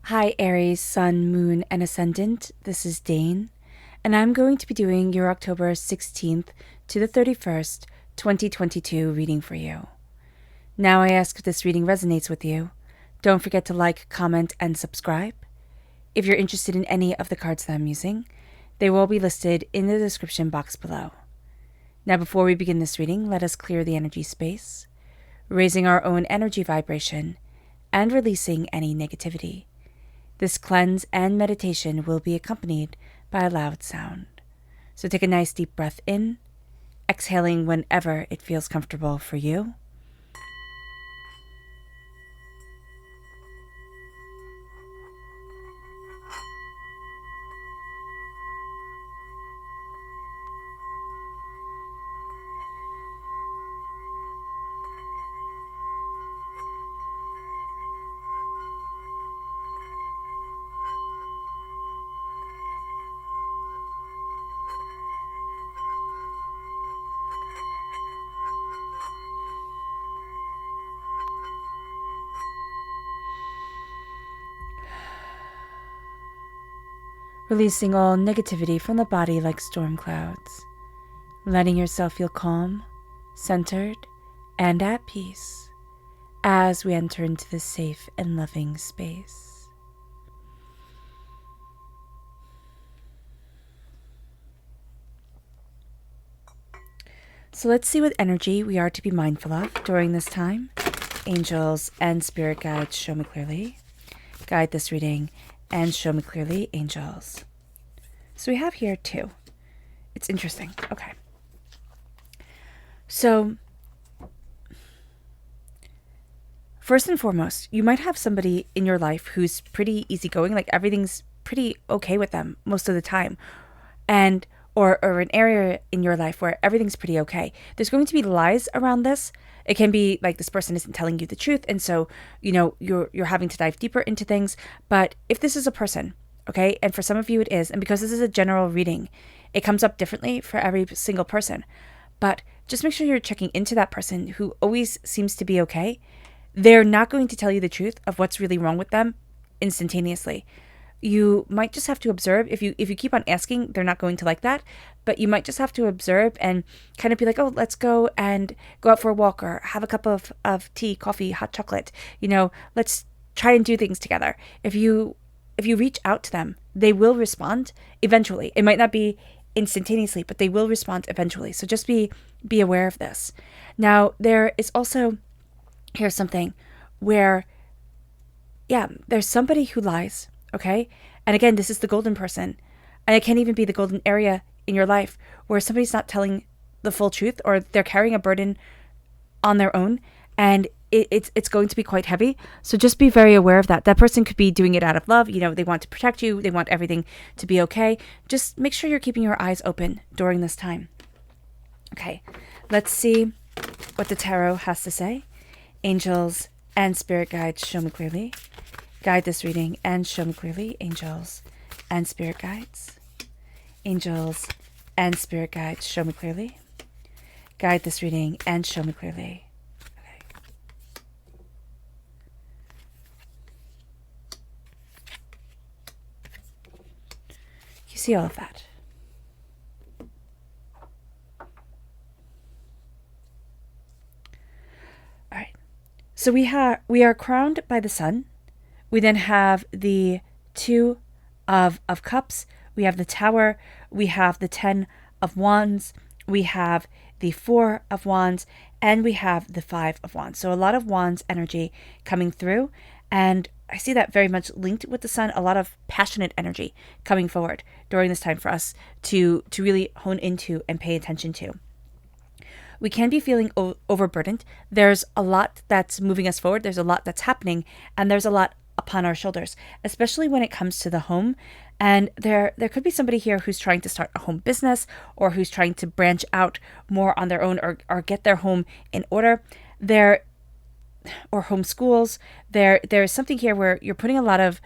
Hi, Aries, Sun, Moon, and Ascendant. This is Dane, and I'm going to be doing your October 16th to the 31st, 2022 reading for you. Now, I ask if this reading resonates with you. Don't forget to like, comment, and subscribe. If you're interested in any of the cards that I'm using, they will be listed in the description box below. Now, before we begin this reading, let us clear the energy space, raising our own energy vibration and releasing any negativity. This cleanse and meditation will be accompanied by a loud sound. So take a nice deep breath in, exhaling whenever it feels comfortable for you. Releasing all negativity from the body like storm clouds, letting yourself feel calm, centered, and at peace as we enter into this safe and loving space. So let's see what energy we are to be mindful of during this time. Angels and spirit guides, show me clearly. Guide this reading and show me clearly, angels. So we have here two. It's interesting. Okay. So, first and foremost, you might have somebody in your life who's pretty easygoing, like everything's pretty okay with them most of the time. And or an area in your life where everything's pretty okay. There's going to be lies around this. It can be like this person isn't telling you the truth, and so you're having to dive deeper into things. But if this is a person, okay, and for some of you it is, and because this is a general reading, it comes up differently for every single person. But just make sure you're checking into that person who always seems to be okay. They're not going to tell you the truth of what's really wrong with them instantaneously. You might just have to observe. If you keep on asking, they're not going to like that, but you might just have to observe and kind of be like, oh, let's go and go out for a walk or have a cup of tea, coffee, hot chocolate. Let's try and do things together. If you reach out to them, they will respond eventually. It might not be instantaneously, but they will respond eventually. So just be aware of this. Now, there is also, here's something where, there's somebody who lies. Okay? And again, this is the golden person. And it can even be the golden area in your life where somebody's not telling the full truth, or they're carrying a burden on their own, and it's going to be quite heavy. So just be very aware of that. That person could be doing it out of love. They want to protect you. They want everything to be okay. Just make sure you're keeping your eyes open during this time. Okay, let's see what the tarot has to say. Angels and spirit guides, show me clearly. Guide this reading and show me clearly, angels and spirit guides. Angels and spirit guides, show me clearly. Guide this reading and show me clearly. Okay. You see all of that. All right. So we are crowned by the sun. We then have the Two of Cups, we have the Tower, we have the 10 of Wands, we have the 4 of Wands, and we have the 5 of Wands. So a lot of Wands energy coming through, and I see that very much linked with the sun, a lot of passionate energy coming forward during this time for us to really hone into and pay attention to. We can be feeling overburdened. There's a lot that's moving us forward. There's a lot that's happening, and there's a lot upon our shoulders, especially when it comes to the home. And there could be somebody here who's trying to start a home business, or who's trying to branch out more on their own, or get their home in order. Or homeschools. There's something here where you're putting a lot of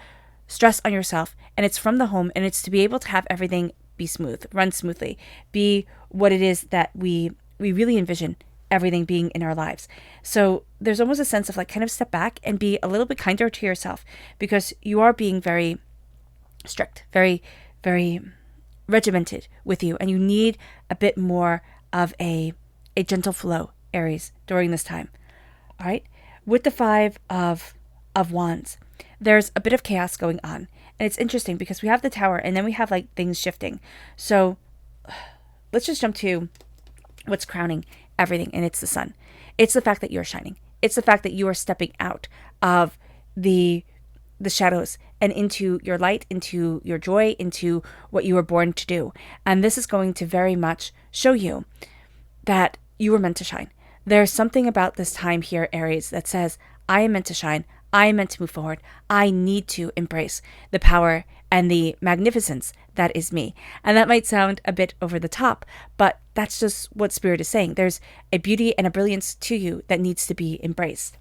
stress on yourself, and it's from the home, and it's to be able to have everything be smooth, run smoothly, be what it is that we really envision everything being in our lives. So there's almost a sense of like kind of step back and be a little bit kinder to yourself, because you are being very strict, very, very regimented with you, and you need a bit more of a gentle flow, Aries, during this time. All right. With the Five of Wands, there's a bit of chaos going on. And it's interesting because we have the Tower and then we have like things shifting. So let's just jump to what's crowning everything, and it's the sun. It's the fact that you're shining. It's the fact that you are stepping out of the shadows and into your light, into your joy, into what you were born to do. And this is going to very much show you that you were meant to shine. There's something about this time here, Aries, that says, I am meant to shine. I am meant to move forward. I need to embrace the power and the magnificence that is me. And that might sound a bit over the top, but that's just what Spirit is saying. There's a beauty and a brilliance to you that needs to be embraced.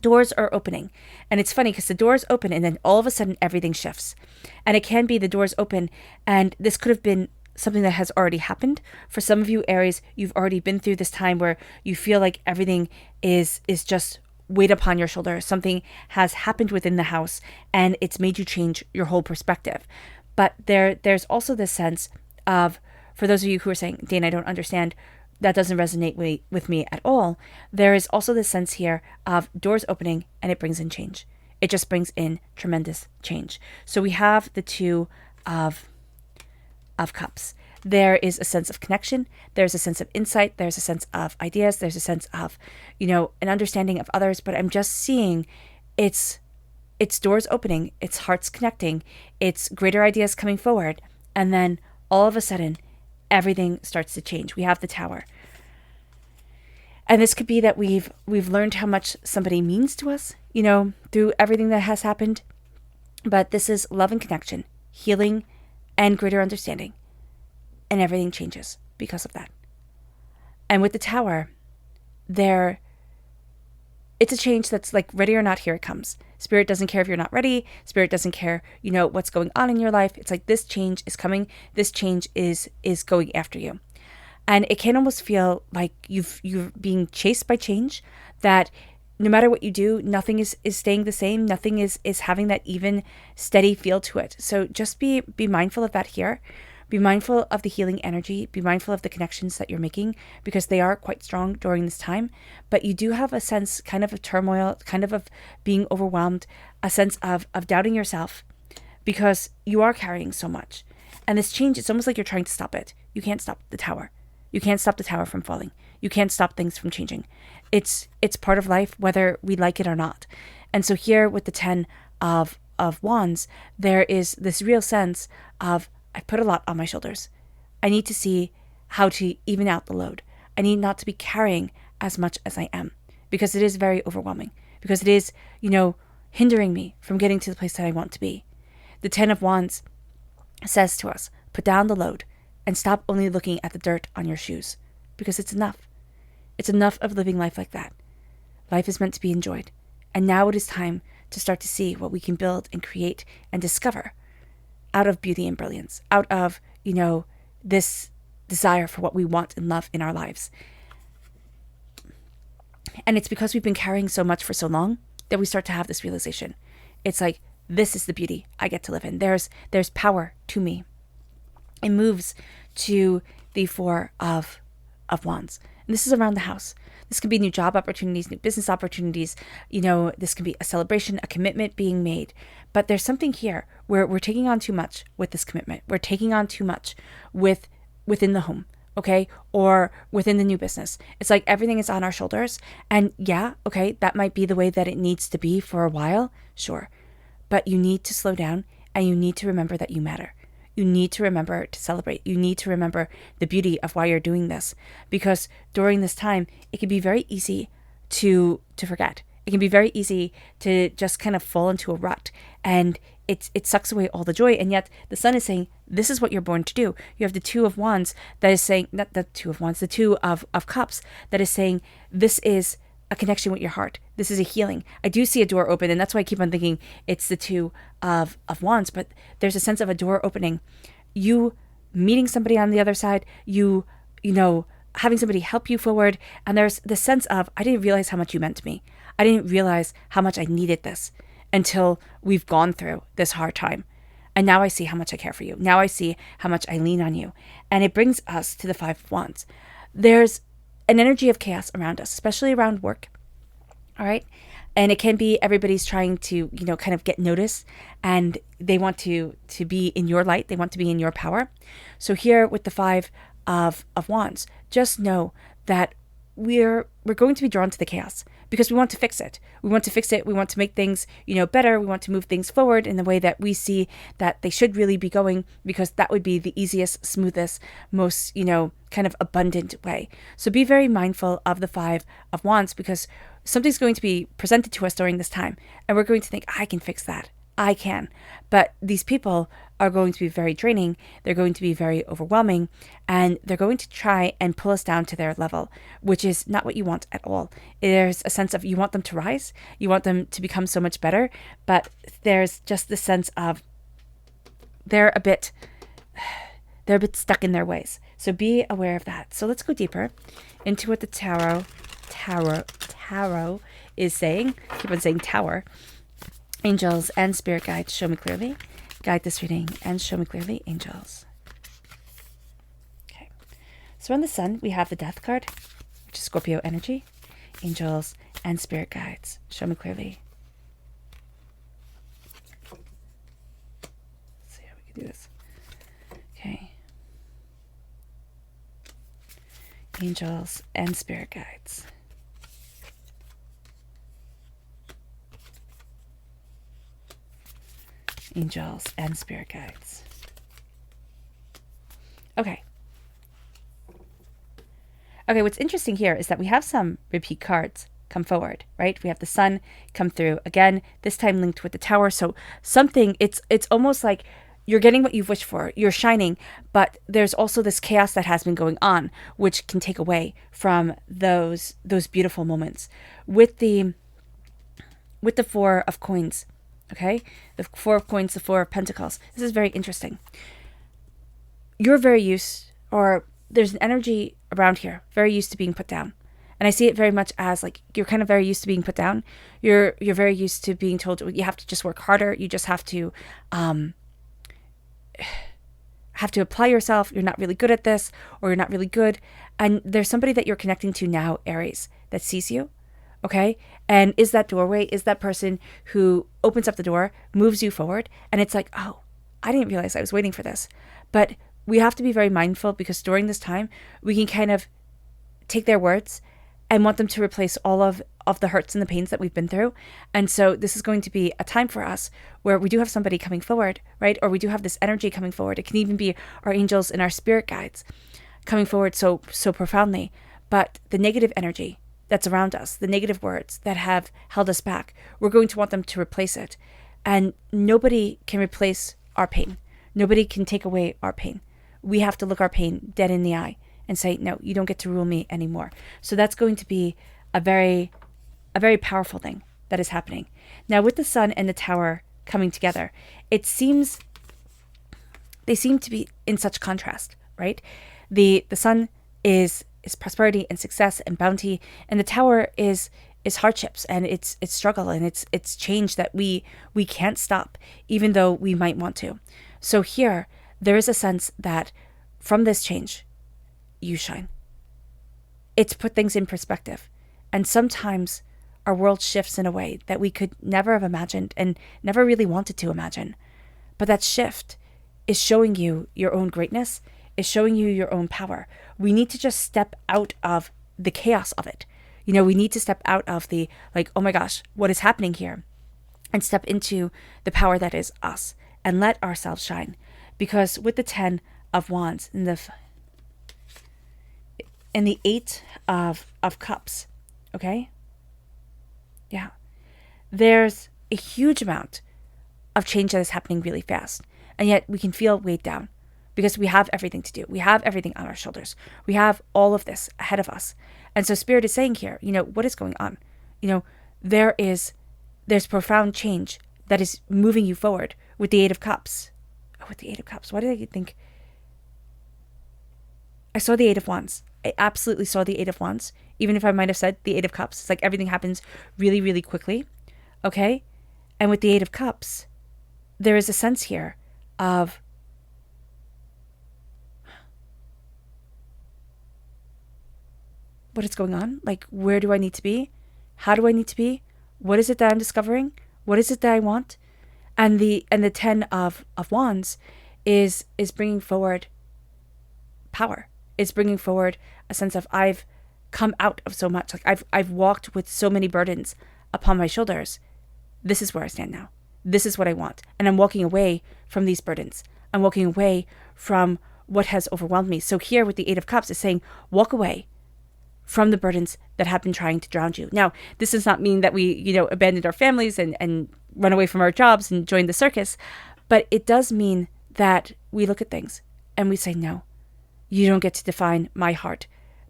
Doors are opening. And it's funny because the doors open and then all of a sudden everything shifts. And it can be the doors open, and this could have been something that has already happened. For some of you, Aries, you've already been through this time where you feel like everything is just weight upon your shoulder. Something has happened within the house and it's made you change your whole perspective. But there's also this sense of, for those of you who are saying, Dane, I don't understand, that doesn't resonate with me at all. There is also this sense here of doors opening and it brings in change. It just brings in tremendous change. So we have the Two of Cups. There is a sense of connection. There's a sense of insight. There's a sense of ideas. There's a sense of, an understanding of others. But I'm just seeing it's doors opening. It's hearts connecting. It's greater ideas coming forward. And then all of a sudden, everything starts to change. We have the Tower. And this could be that we've learned how much somebody means to us, through everything that has happened. But this is love and connection, healing, and greater understanding. And everything changes because of that. And with the Tower, it's a change that's like, ready or not, here it comes. Spirit doesn't care if you're not ready. Spirit doesn't care, what's going on in your life. It's like, this change is coming. This change is going after you. And it can almost feel like you're being chased by change, that no matter what you do, nothing is staying the same. Nothing is having that even steady feel to it. So just be mindful of that here. Be mindful of the healing energy. Be mindful of the connections that you're making, because they are quite strong during this time. But you do have a sense kind of turmoil, kind of being overwhelmed, a sense of doubting yourself, because you are carrying so much. And this change, it's almost like you're trying to stop it. You can't stop the Tower. You can't stop the Tower from falling. You can't stop things from changing. It's part of life, whether we like it or not. And so here with the Ten of Wands, there is this real sense of, I put a lot on my shoulders. I need to see how to even out the load. I need not to be carrying as much as I am, because it is very overwhelming, because it is, hindering me from getting to the place that I want to be. The Ten of Wands says to us, put down the load and stop only looking at the dirt on your shoes, because it's enough. It's enough of living life like that. Life is meant to be enjoyed. And now it is time to start to see what we can build and create and discover out of beauty and brilliance, out of, this desire for what we want and love in our lives. And it's because we've been carrying so much for so long that we start to have this realization. It's like, this is the beauty I get to live in. There's power to me. It moves to the Four of Wands. And this is around the house. This could be new job opportunities, new business opportunities. This can be a celebration, a commitment being made. But there's something here where we're taking on too much with this commitment. We're taking on too much within the home, okay? Or within the new business. It's like everything is on our shoulders. And yeah, okay, that might be the way that it needs to be for a while, sure. But you need to slow down, and you need to remember that you matter. You need to remember to celebrate. You need to remember the beauty of why you're doing this, because during this time, it can be very easy to forget. It can be very easy to just kind of fall into a rut, and it sucks away all the joy. And yet the Sun is saying, this is what you're born to do. You have the Two of Wands that is saying, not the Two of Wands, the Two of Cups that is saying, this is a connection with your heart. This is a healing. I do see a door open, and that's why I keep on thinking it's the Two of Wands, but there's a sense of a door opening. You meeting somebody on the other side, having somebody help you forward. And there's the sense of, I didn't realize how much you meant to me. I didn't realize how much I needed this until we've gone through this hard time. And now I see how much I care for you. Now I see how much I lean on you. And it brings us to the Five of Wands. There's an energy of chaos around us, especially around work. All right. And it can be everybody's trying to, kind of get noticed, and they want to be in your light. They want to be in your power. So here with the Five of Wands, just know that we're going to be drawn to the chaos because we want to fix it. We want to fix it. We want to make things, better. We want to move things forward in the way that we see that they should really be going, because that would be the easiest, smoothest, most, kind of abundant way. So be very mindful of the Five of Wands, because something's going to be presented to us during this time, and we're going to think, I can fix that. I can. But these people are going to be very draining. They're going to be very overwhelming, and they're going to try and pull us down to their level, which is not what you want at all. There's a sense of, you want them to rise. You want them to become so much better, but there's just the sense of they're a bit stuck in their ways. So be aware of that. So let's go deeper into what the tarot is saying. Keep on saying tower. Angels and spirit guides, show me clearly. Guide this reading and show me clearly, angels. Okay. So on the sun, we have the death card, which is Scorpio energy. Angels and spirit guides, show me clearly. Let's see how we can do this. Okay. Angels and spirit guides. Angels and spirit guides. Okay. Okay, what's interesting here is that we have some repeat cards come forward, right? We have the sun come through again, this time linked with the tower. So something, it's almost like you're getting what you've wished for. You're shining, but there's also this chaos that has been going on, which can take away from those beautiful moments. With the Four of Coins, okay? The Four of Coins, the Four of Pentacles. This is very interesting. You're very used, or there's an energy around here, very used to being put down. And I see it very much as like, you're kind of very used to being put down. You're very used to being told you have to just work harder. You just have to apply yourself. You're not really good at this, or you're not really good. And there's somebody that you're connecting to now, Aries, that sees you. Okay. And is that doorway, is that person who opens up the door, moves you forward. And it's like, oh, I didn't realize I was waiting for this. But we have to be very mindful, because during this time, we can kind of take their words and want them to replace all of the hurts and the pains that we've been through. And so this is going to be a time for us where we do have somebody coming forward, right? Or we do have this energy coming forward. It can even be our angels and our spirit guides coming forward so profoundly. But the negative energy that's around us, the negative words that have held us back, we're going to want them to replace it. And nobody can replace our pain. Nobody can take away our pain. We have to look our pain dead in the eye and say, no, you don't get to rule me anymore. So that's going to be a very powerful thing that is happening. Now with the sun and the tower coming together, they seem to be in such contrast, right? The sun is prosperity and success and bounty, and the tower is hardships and it's struggle and it's change that we can't stop, even though we might want to. So here there is a sense that from this change, you shine. It's put things in perspective. And sometimes our world shifts in a way that we could never have imagined and never really wanted to imagine. But that shift is showing you your own greatness, is showing you your own power. We need to just step out of the chaos of it. We need to step out of the, like, oh my gosh, what is happening here? And step into the power that is us and let ourselves shine. Because with the 10 of Wands and the 8 of Cups, okay? Yeah. There's a huge amount of change that is happening really fast. And yet we can feel weighed down because we have everything to do. We have everything on our shoulders. We have all of this ahead of us. And so Spirit is saying here, what is going on? There's profound change that is moving you forward with the 8 of Cups. Oh, with the 8 of Cups. Why did I think? I saw the 8 of Wands. I absolutely saw the Eight of Wands. Even if I might have said the Eight of Cups, it's like everything happens really, really quickly. Okay? And with the Eight of Cups, there is a sense here of what is going on? Like, where do I need to be? How do I need to be? What is it that I'm discovering? What is it that I want? And the Ten of Wands is bringing forward power. It's bringing forward a sense of I've come out of so much. Like I've walked with so many burdens upon my shoulders. This is where I stand now. This is what I want. And I'm walking away from these burdens. I'm walking away from what has overwhelmed me. So here with the Eight of Cups is saying, walk away from the burdens that have been trying to drown you. Now, this does not mean that we, abandoned our families and run away from our jobs and join the circus, but it does mean that we look at things and we say, no, you don't get to define my heart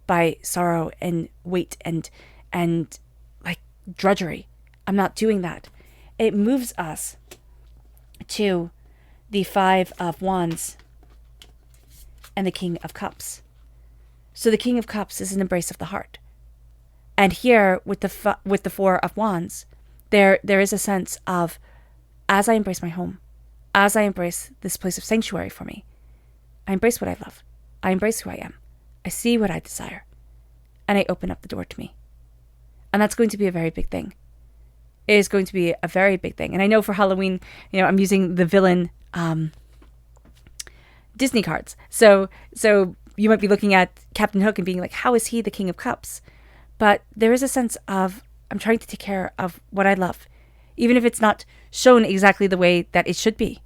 by sorrow and weight and like drudgery. I'm not doing that. It moves us to the Five of Wands and the King of Cups. So the King of Cups is an embrace of the heart. And here with the Four of Wands, there is a sense of, as I embrace my home, as I embrace this place of sanctuary for me, I embrace what I love. I embrace who I am. I see what I desire. And I open up the door to me. And that's going to be a very big thing. It is going to be a very big thing. And I know for Halloween, I'm using the villain Disney cards. So you might be looking at Captain Hook and being like, how is he the King of Cups? But there is a sense of, I'm trying to take care of what I love, even if it's not shown exactly the way that it should be.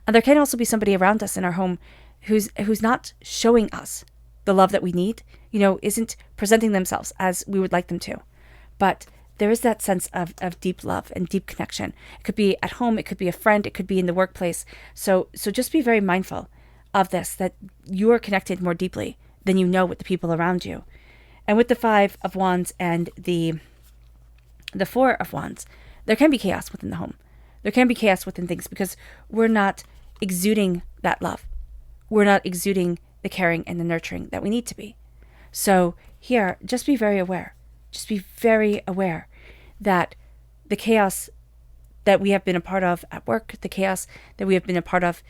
And there can also be somebody around us in our home who's not showing us the love that we need, isn't presenting themselves as we would like them to. But there is that sense of deep love and deep connection. It could be at home, it could be a friend, it could be in the workplace. So just be very mindful of this, that you are connected more deeply than you know with the people around you. And with the Five of Wands and the Four of Wands, there can be chaos within the home. There can be chaos within things because we're not exuding that love. We're not exuding the caring and the nurturing that we need to be. So here, just be very aware. Just be very aware that the chaos that we have been a part of at work, the chaos that we have been a part of,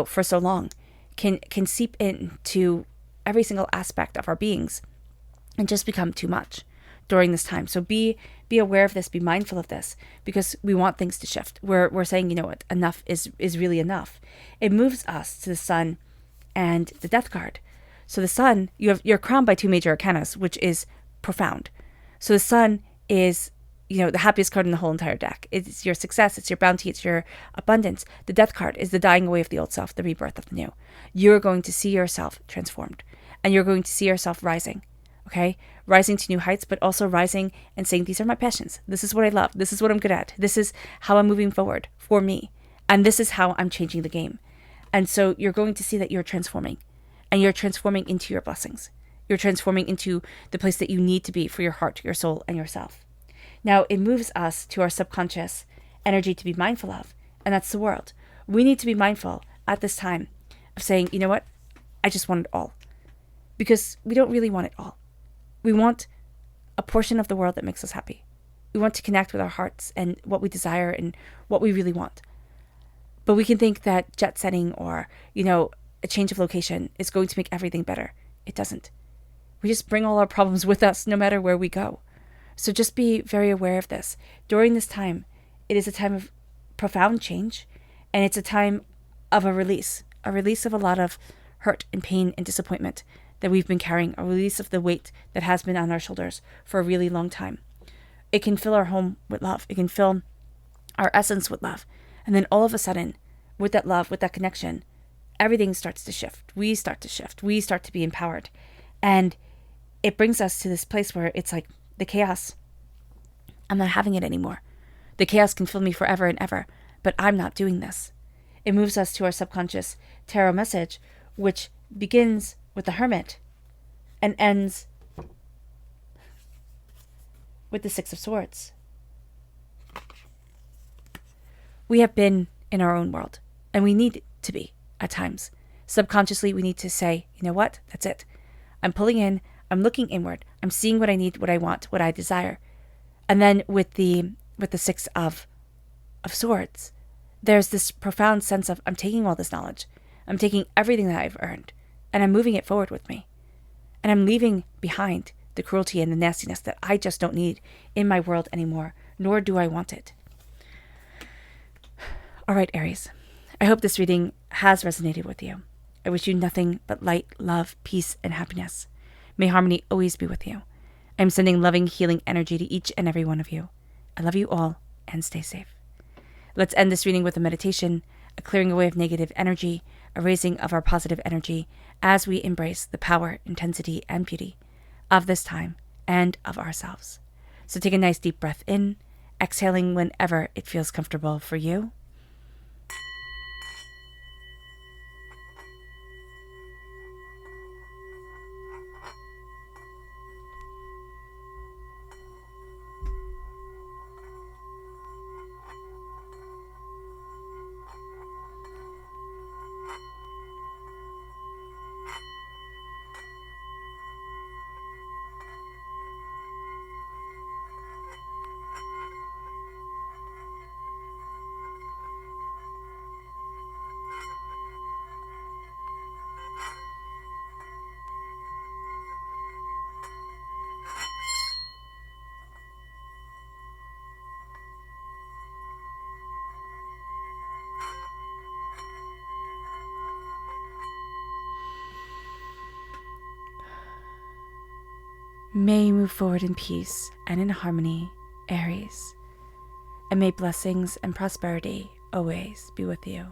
for so long, can seep into every single aspect of our beings and just become too much during this time. So be aware of this, be mindful of this, because we want things to shift. We're saying, what, enough is really enough. It moves us to the Sun and the Death card. So the Sun, you're crowned by two major arcanas, which is profound. So the Sun is, the happiest card in the whole entire deck. It's your success, it's your bounty, it's your abundance. The Death card is the dying away of the old self, the rebirth of the new. You're going to see yourself transformed, and you're going to see yourself rising, okay? Rising to new heights, but also rising and saying, these are my passions. This is what I love. This is what I'm good at. This is how I'm moving forward for me. And this is how I'm changing the game. And so you're going to see that you're transforming, and you're transforming into your blessings. You're transforming into the place that you need to be for your heart, your soul, and yourself. Now, it moves us to our subconscious energy to be mindful of, and that's the world. We need to be mindful at this time of saying, you know what? I just want it all. Because we don't really want it all. We want a portion of the world that makes us happy. We want to connect with our hearts and what we desire and what we really want. But we can think that jet setting or, a change of location is going to make everything better. It doesn't. We just bring all our problems with us no matter where we go. So just be very aware of this. During this time, it is a time of profound change, and it's a time of a release of a lot of hurt and pain and disappointment that we've been carrying, a release of the weight that has been on our shoulders for a really long time. It can fill our home with love. It can fill our essence with love. And then all of a sudden, with that love, with that connection, everything starts to shift. We start to shift. We start to be empowered. And it brings us to this place where it's like, the chaos, I'm not having it anymore. The chaos can fill me forever and ever, but I'm not doing this. It moves us to our subconscious tarot message, which begins with the Hermit and ends with the Six of Swords. We have been in our own world, and we need to be at times. Subconsciously, we need to say, you know what? That's it. I'm pulling in. I'm looking inward. I'm seeing what I need, what I want, what I desire. And then with the Six of Swords, there's this profound sense of I'm taking all this knowledge. I'm taking everything that I've earned, and I'm moving it forward with me. And I'm leaving behind the cruelty and the nastiness that I just don't need in my world anymore, nor do I want it. All right, Aries. I hope this reading has resonated with you. I wish you nothing but light, love, peace, and happiness. May harmony always be with you. I'm sending loving, healing energy to each and every one of you. I love you all, and stay safe. Let's end this reading with a meditation, a clearing away of negative energy, a raising of our positive energy as we embrace the power, intensity, and beauty of this time and of ourselves. So take a nice deep breath in, exhaling whenever it feels comfortable for you. May you move forward in peace and in harmony, Aries. And may blessings and prosperity always be with you.